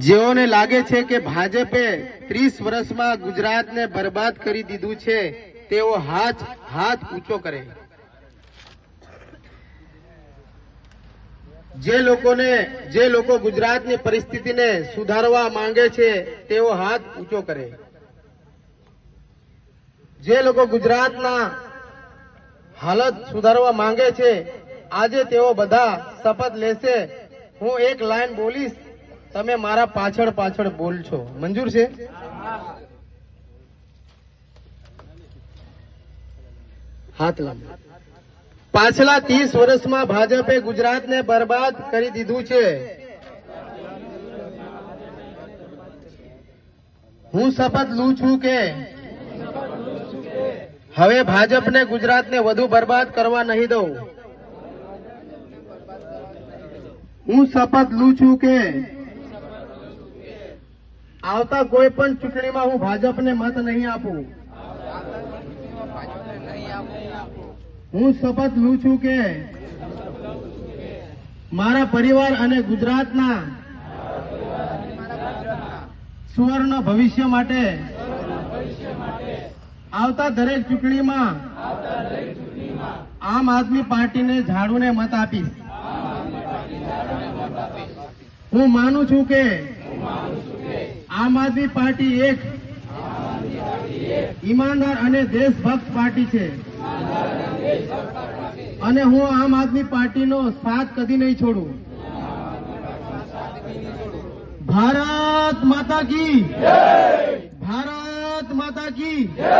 જેઓને લાગે છે કે ભાજપે 30 વર્ષમાં ગુજરાતને બરબાદ કરી દીધું છે તેઓ હાથ ઊંચો કરે। જે લોકો ગુજરાતની પરિસ્થિતિને સુધારવા માંગે છે તેઓ હાથ ઊંચો કરે। જે લોકો ગુજરાતના હાલત સુધારવા માંગે છે આજે તેઓ બધા શપથ લેશે। હું એક લાઈન બોલીશ, તમે મારા પાછળ પાછળ બોલશો, મંજૂર છે? હાથ લાંબો। પાછલા 30 વર્ષમાં ભાજપે ગુજરાતને બરબાદ કરી દીધું છે। હું શપથ લઉં છું કે હવે ભાજપને ગુજરાતને વધુ બરબાદ કરવા નહીં દઉં। હું શપથ લઉં છું કે આવતા કોઈ પણ ચૂંટણીમાં હું ભાજપને મત નહીં આપું। હું શપથ લઉં છું કે મારા પરિવાર અને ગુજરાતના સુવર્ણ ભવિષ્ય માટે આવતા દરેક ચૂંટણીમાં આમ આદમી પાર્ટીને ઝાડુને મત આપીશ। હું માનું છું કે આમ આદમી પાર્ટી એક ઈમાનદાર અને દેશભક્ત પાર્ટી છે અને હું આમ આદમી પાર્ટીનો સાથ કદી નહીં છોડું। ભારત માતા કી જય! ભારત માતા કી જય!